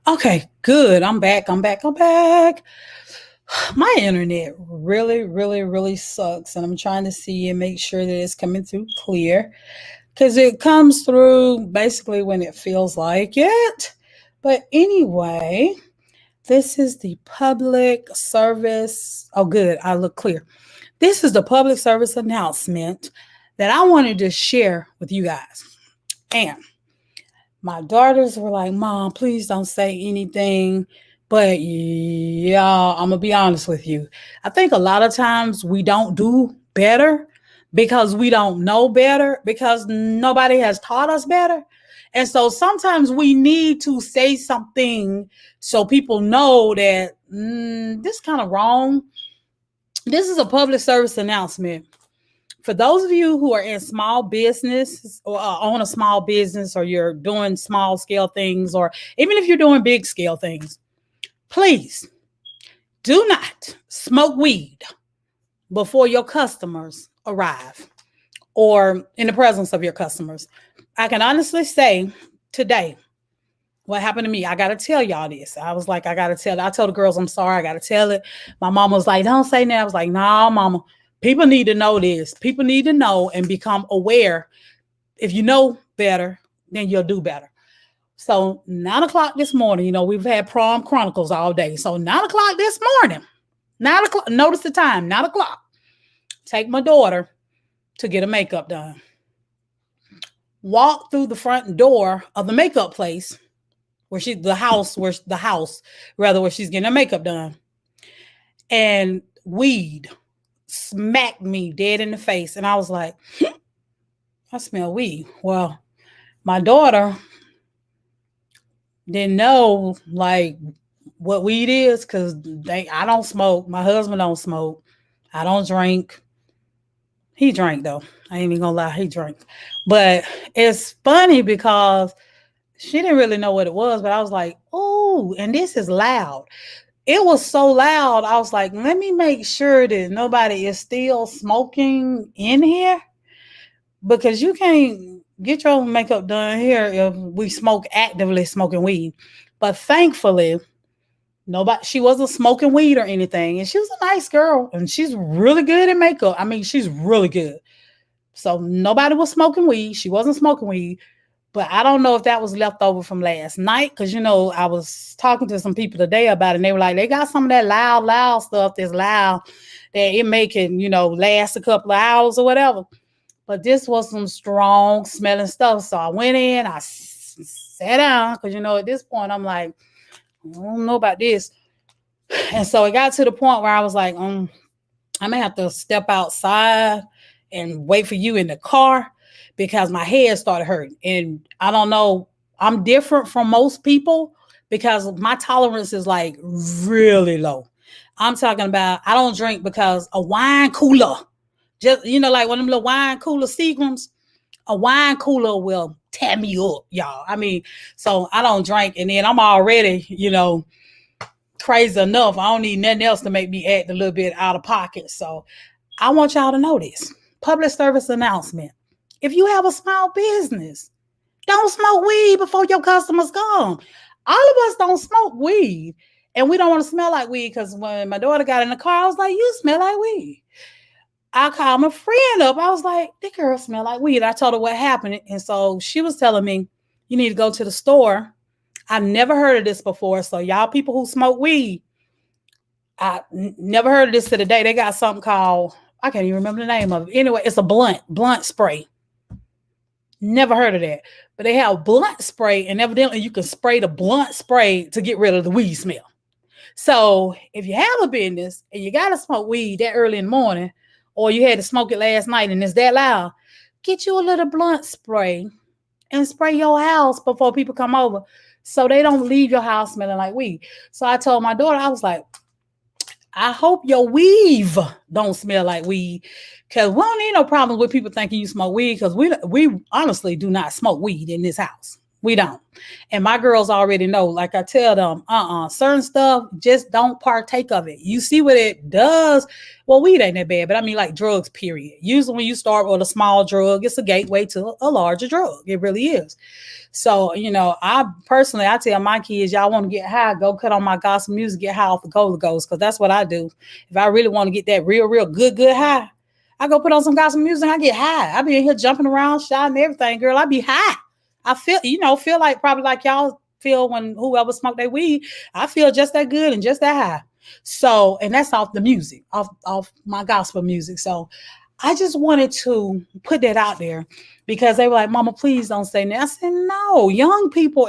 Okay, good. I'm back. I'm back. My internet really sucks. And I'm trying to see and make sure that it's coming through clear. Because it comes through basically when it feels like it. But anyway, this is the public service. Oh, good. I look clear. This is the public service announcement that I wanted to share with you guys. And my daughters were like, Mom, please don't say anything. But yeah, I'm gonna be honest with you. I think a lot of times we don't do better because we don't know better, because nobody has taught us better. And so sometimes we need to say something so people know that this kind of wrong. This is a public service announcement for those of you who are in small business or own a small business, or you're doing small scale things, or even if you're doing big scale things, please do not smoke weed before your customers arrive or in the presence of your customers. I can honestly say today, what happened to me, I got to tell y'all this. I was like, I got to tell it. I told the girls, I'm sorry, I got to tell it. My mom was like, don't say that. I was like, no, mama, people need to know this. People need to know and become aware. If you know better, then you'll do better. So 9 o'clock this morning, we've had Prom Chronicles all day. So 9 o'clock this morning, 9 o'clock, notice the time, 9 o'clock. Take my daughter to get her makeup done. Walk through the front door of the makeup place where she's getting her makeup done. And weed smacked me dead in the face. And I was like, I smell weed. Well, my daughter didn't know like what weed is, because I don't smoke. My husband don't smoke. I don't drink. He drank though. I ain't even gonna lie, he drank. But it's funny because she didn't really know what it was, but I was like, oh, and this is loud. It was so loud. I was like, let me make sure that nobody is still smoking in here, because you can't get your makeup done here if we actively smoking weed. But thankfully, she wasn't smoking weed or anything. And she was a nice girl, and she's really good at makeup. I mean, she's really good. So nobody was smoking weed. She wasn't smoking weed. But I don't know if that was left over from last night, because, I was talking to some people today about it, and they were like, they got some of that loud stuff that's loud that it make it, last a couple of hours or whatever. But this was some strong smelling stuff. So I went in, I sat down, because, at this point, I'm like, I don't know about this. And so it got to the point where I was like, I may have to step outside and wait for you in the car, because my head started hurting. And I don't know, I'm different from most people because my tolerance is like really low. I'm talking about, I don't drink because a wine cooler, just, like one of them little wine cooler Seagrams, a wine cooler will tear me up, y'all. I mean, so I don't drink. And then I'm already, crazy enough. I don't need nothing else to make me act a little bit out of pocket. So I want y'all to know this. Public service announcement. If you have a small business, don't smoke weed before your customers come. All of us don't smoke weed, and we don't want to smell like weed, because when my daughter got in the car, I was like, you smell like weed. I called my friend up. I was like, the girl smell like weed. I told her what happened. And so she was telling me, you need to go to the store. I never heard of this before. So y'all people who smoke weed, I never heard of this to the day. They got something called, I can't even remember the name of it. Anyway, it's a blunt spray. Never heard of that. But they have blunt spray, and evidently you can spray the blunt spray to get rid of the weed smell. So if you have a business and you got to smoke weed that early in the morning, or you had to smoke it last night and it's that loud, get you a little blunt spray and spray your house before people come over, so they don't leave your house smelling like weed. So I told my daughter, I was like, I hope your weave don't smell like weed, because we don't need no problems with people thinking you smoke weed, because we honestly do not smoke weed in this house. We don't. And my girls already know, like I tell them, certain stuff, just don't partake of it. You see what it does. Well, weed ain't that bad, but I mean like drugs, period. Usually when you start with a small drug, it's a gateway to a larger drug. It really is. So, I personally, I tell my kids, y'all want to get high, go cut on my gospel music, get high off the Holy Ghost, because that's what I do. If I really want to get that real, real good high, I go put on some gospel music and I get high. I be in here jumping around, shouting everything, girl. I be high. I feel like probably like y'all feel when whoever smoked their weed. I feel just that good and just that high. So, and that's off the music, off my gospel music. So I just wanted to put that out there because they were like, Mama, please don't say that. I said, no, young people,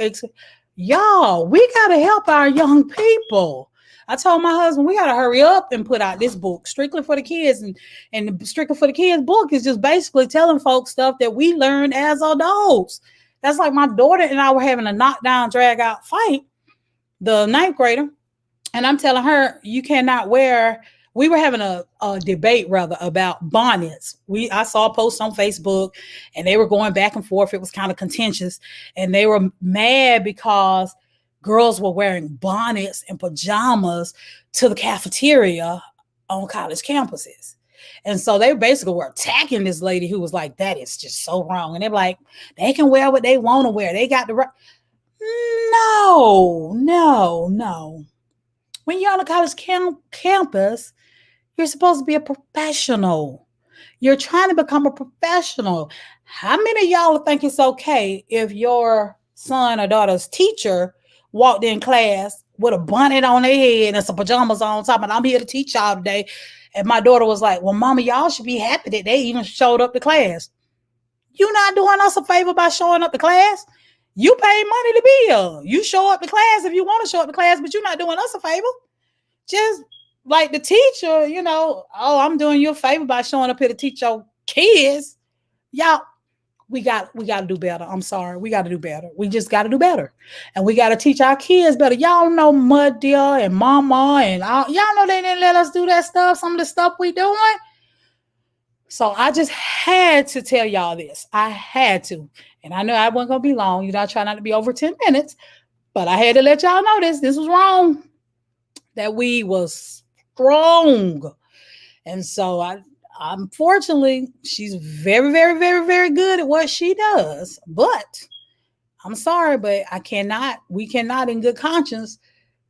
y'all, we got to help our young people. I told my husband, we got to hurry up and put out this book, Strictly for the Kids. And the Strictly for the Kids book is just basically telling folks stuff that we learned as adults. That's like my daughter and I were having a knockdown, drag out fight, the 9th grader. And I'm telling her, you cannot wear, we were having a debate rather about bonnets. I saw a post on Facebook and they were going back and forth. It was kind of contentious and they were mad because girls were wearing bonnets and pajamas to the cafeteria on college campuses. And so they basically were attacking this lady who was like, that is just so wrong. And they're like, they can wear what they want to wear. They got the right. No. When you're on a college campus, you're supposed to be a professional. You're trying to become a professional. How many of y'all think it's okay if your son or daughter's teacher walked in class with a bonnet on their head and some pajamas on top, and I'm here to teach y'all today? And my daughter was like, well, Mama, y'all should be happy that they even showed up to class. You not doing us a favor by showing up to class? You pay money to be here. You show up to class if you want to show up to class, but you're not doing us a favor. Just like the teacher, I'm doing you a favor by showing up here to teach your kids. Y'all, we got to do better. I'm sorry. We got to do better. We just got to do better. And we got to teach our kids better. Y'all know Mud Deer and Mama and y'all know they didn't let us do that stuff. Some of the stuff we doing. So I just had to tell y'all this. I had to. And I know I wasn't going to be long. I try not to be over 10 minutes. But I had to let y'all know this. This was wrong. That weed was strong. And so unfortunately, she's very, very, very, very good at what she does. But I'm sorry, but we cannot in good conscience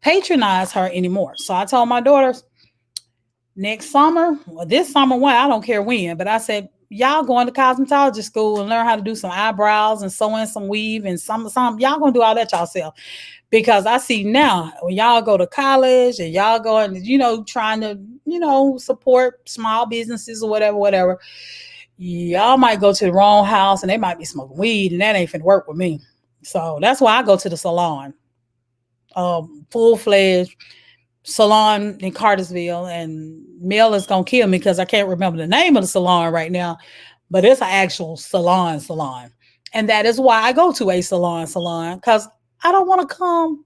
patronize her anymore. So I told my daughters next summer, or this summer, I don't care when, but I said, y'all going to cosmetology school and learn how to do some eyebrows and sew in some weave and some y'all gonna do all that yourself. Because I see now when y'all go to college and y'all go and, trying to, support small businesses or whatever, y'all might go to the wrong house and they might be smoking weed and that ain't finna work with me. So that's why I go to the salon, full-fledged salon in Cartersville, and Mel is going to kill me because I can't remember the name of the salon right now, but it's an actual salon. And that is why I go to a salon because I don't want to come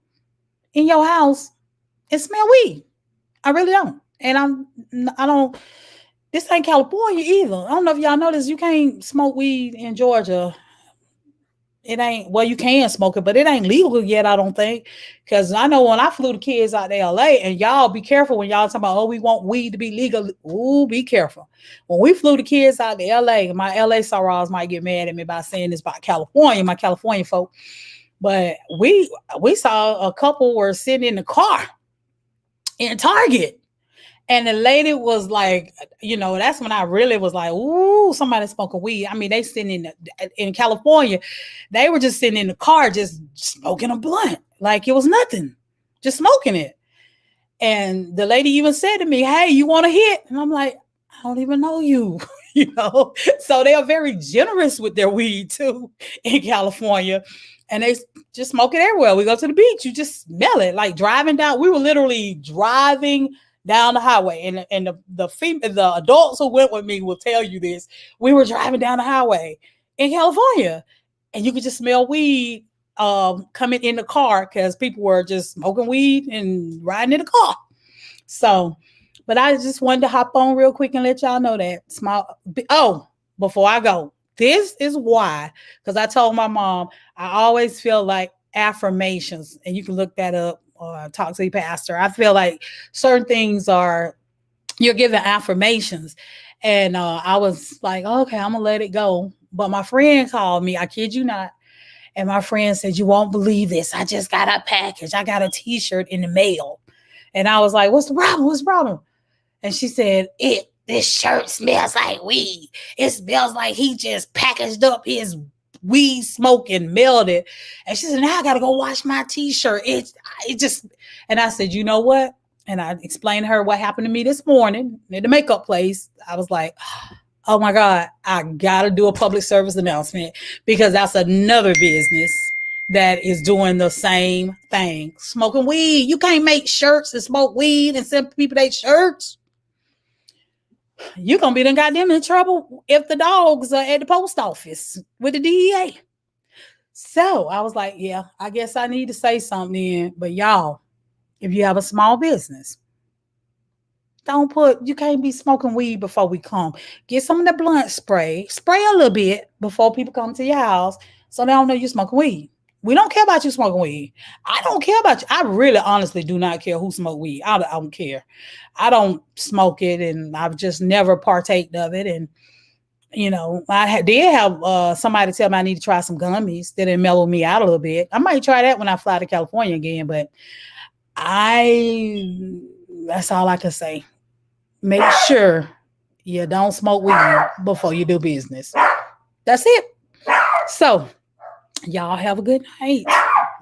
in your house and smell weed. I really don't. And I don't, this ain't California either. I don't know if y'all know this. You can't smoke weed in Georgia. It ain't, well, you can smoke it, but it ain't legal yet, I don't think. Because I know when I flew the kids out to LA, and y'all be careful when y'all talking about, we want weed to be legal. Ooh, be careful. When we flew the kids out to LA, my LA sorors might get mad at me by saying this about California, my California folk. But we saw a couple were sitting in the car in Target. And the lady was like, that's when I really was like, ooh, somebody smoking weed. I mean, they sitting in California, they were just sitting in the car, just smoking a blunt. Like it was nothing, just smoking it. And the lady even said to me, hey, you want a hit? And I'm like, I don't even know you, So they are very generous with their weed too in California. And they just smoke it everywhere. We go to the beach, you just smell it. Like driving down, we were literally driving down the highway, and the adults who went with me will tell you this. We were driving down the highway in California, and you could just smell weed coming in the car because people were just smoking weed and riding in the car. So, but I just wanted to hop on real quick and let y'all know that before I go, this is why, because I told my mom I always feel like affirmations, and you can look that up or talk to your pastor. I feel like certain things are, you're given affirmations. And I was like, okay, I'm gonna let it go. But my friend called me, I kid you not. And my friend said, you won't believe this. I just got a package. I got a t-shirt in the mail. And I was like, what's the problem? What's the problem? And she said, this shirt smells like weed. It smells like he just packaged up his weed smoke and mailed it. And she said, now I gotta go wash my t-shirt. It just, and I said, you know what? And I explained to her what happened to me this morning at the makeup place. I was like, oh my God, I gotta do a public service announcement, because that's another business that is doing the same thing. Smoking weed. You can't make shirts and smoke weed and send people their shirts. You're going to be goddamn in trouble if the dogs are at the post office with the DEA. So I was like, yeah, I guess I need to say something in. But y'all, if you have a small business, you can't be smoking weed before we come. Get some of the blunt spray a little bit before people come to your house so they don't know you're smoking weed. We don't care about you smoking weed. I don't care about you. I really honestly do not care who smoke weed. I don't care. I don't smoke it, and I've just never partaked of it. And, I did have somebody tell me I need to try some gummies that mellow me out a little bit. I might try that when I fly to California again, but that's all I can say. Make sure you don't smoke weed before you do business. That's it. So, y'all have a good night.